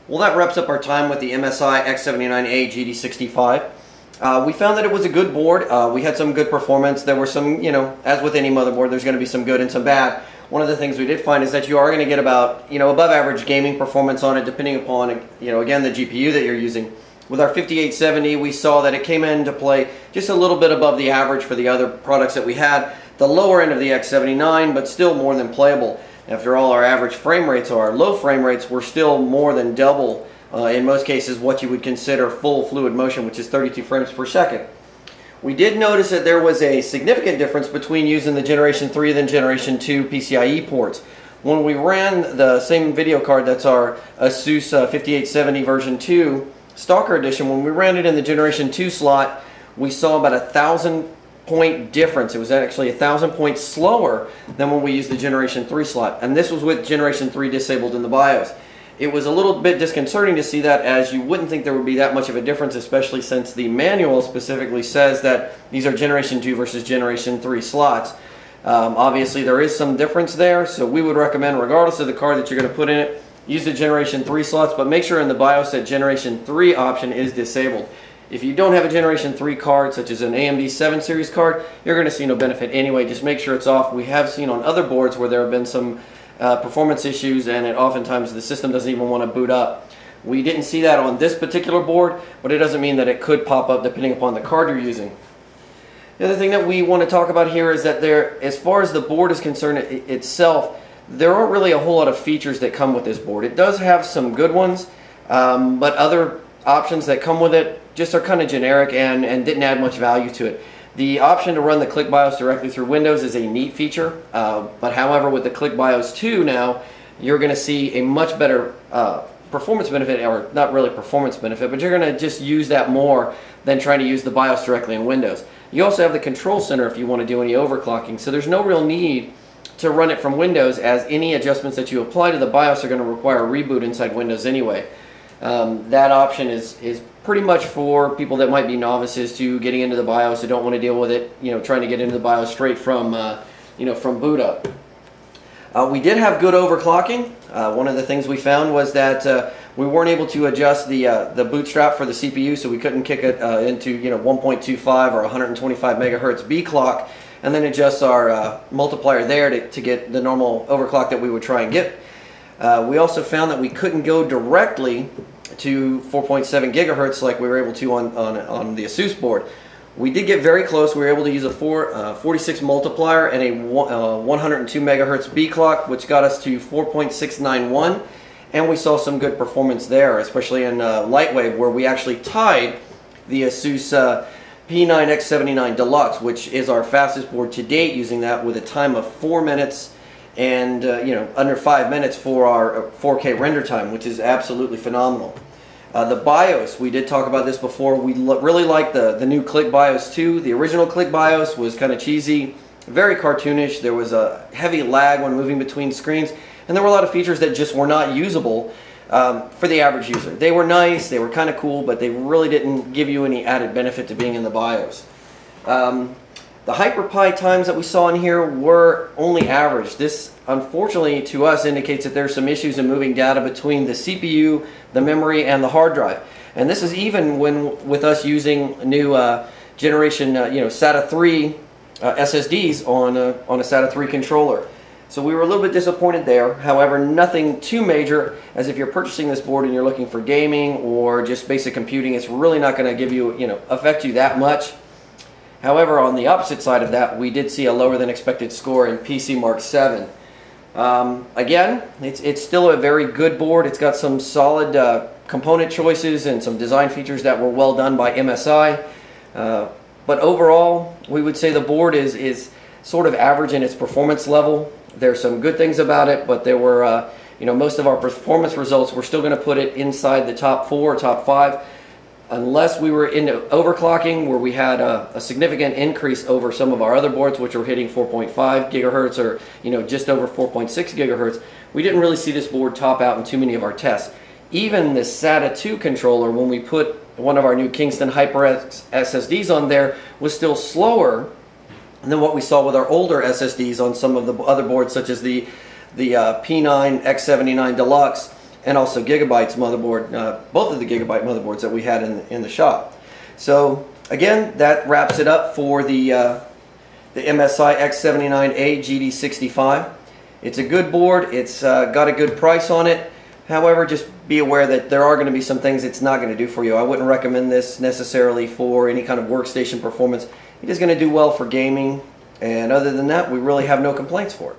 Well, that wraps up our time with the MSI X79A-GD65. We found that it was a good board. We had some good performance. There were some, as with any motherboard, there's going to be some good and some bad. One of the things we did find is that you are going to get about, above average gaming performance on it, depending upon, again, the GPU that you're using. With our 5870, we saw that it came into play just a little bit above the average for the other products that we had. The lower end of the X79, but still more than playable. After all, our average frame rates, or our low frame rates, were still more than double, in most cases, what you would consider full fluid motion, which is 32 frames per second. We did notice that there was a significant difference between using the Generation 3 and Generation 2 PCIe ports. When we ran the same video card, that's our Asus 5870 version 2 Stalker Edition, when we ran it in the Generation 2 slot, we saw about 1,000 point difference. It was actually 1,000 points slower than when we used the Generation 3 slot, and this was with Generation 3 disabled in the BIOS. It was a little bit disconcerting to see that, as you wouldn't think there would be that much of a difference, especially since the manual specifically says that these are Generation 2 versus Generation 3 slots. Obviously there is some difference there, so we would recommend, regardless of the card that you're going to put in it, use the Generation 3 slots, but make sure in the BIOS that Generation 3 option is disabled. If you don't have a Generation 3 card, such as an AMD 7 series card, you're going to see no benefit anyway. Just make sure it's off. We have seen on other boards where there have been some performance issues, and oftentimes the system doesn't even want to boot up. We didn't see that on this particular board, but it doesn't mean that it could pop up depending upon the card you're using. The other thing that we want to talk about here is that as far as the board is concerned itself, there aren't really a whole lot of features that come with this board. It does have some good ones, but other options that come with it just are kind of generic and didn't add much value to it. The option to run the Click BIOS directly through Windows is a neat feature, but however, with the Click BIOS 2 now, you're going to see a much better performance benefit, or not really performance benefit, but you're going to just use that more than trying to use the BIOS directly in Windows. You also have the Control Center if you want to do any overclocking, so there's no real need to run it from Windows, as any adjustments that you apply to the BIOS are going to require a reboot inside Windows anyway. That option is pretty much for people that might be novices to getting into the BIOS, who don't want to deal with it, trying to get into the BIOS straight from, from boot up. We did have good overclocking. One of the things we found was that we weren't able to adjust the bootstrap for the CPU, so we couldn't kick it into 1.25 or 125 megahertz B clock, and then adjust our multiplier there to get the normal overclock that we would try and get. We also found that we couldn't go directly to 4.7 gigahertz like we were able to on the Asus board. We did get very close. We were able to use a 46 multiplier and a 102 megahertz B clock, which got us to 4.691, and we saw some good performance there, especially in Lightwave, where we actually tied the Asus P9 X79 Deluxe, which is our fastest board to date, using that with a time of 4 minutes and under 5 minutes for our 4K render time, which is absolutely phenomenal. The BIOS, we did talk about this before. We really like the new Click BIOS 2. The original Click BIOS was kind of cheesy, very cartoonish. There was a heavy lag when moving between screens, and there were a lot of features that just were not usable for the average user. They were nice, they were kind of cool, but they really didn't give you any added benefit to being in the BIOS. The HyperPi times that we saw in here were only average. This, unfortunately, to us indicates that there's some issues in moving data between the CPU, the memory, and the hard drive. And this is even with us using new generation SATA 3 SSDs on a SATA 3 controller. So we were a little bit disappointed there. However, nothing too major, as if you're purchasing this board and you're looking for gaming or just basic computing, it's really not going to give you, affect you that much. However, on the opposite side of that, we did see a lower than expected score in PC Mark 7. Again, it's still a very good board. It's got some solid component choices and some design features that were well done by MSI. But overall, we would say the board is sort of average in its performance level. There's some good things about it, but there were, most of our performance results, we're still going to put it inside the top 4 or top 5. Unless we were into overclocking, where we had a significant increase over some of our other boards, which were hitting 4.5 gigahertz or just over 4.6 gigahertz, we didn't really see this board top out in too many of our tests. Even the SATA 2 controller, when we put one of our new Kingston HyperX SSDs on there, was still slower than what we saw with our older SSDs on some of the other boards, such as the P9 X79 Deluxe and also Gigabyte's motherboard, both of the Gigabyte motherboards that we had in the shop. So again, that wraps it up for the MSI X79A-GD65. It's a good board. It's got a good price on it. However, just be aware that there are going to be some things it's not going to do for you. I wouldn't recommend this necessarily for any kind of workstation performance. It is going to do well for gaming, and other than that, we really have no complaints for it.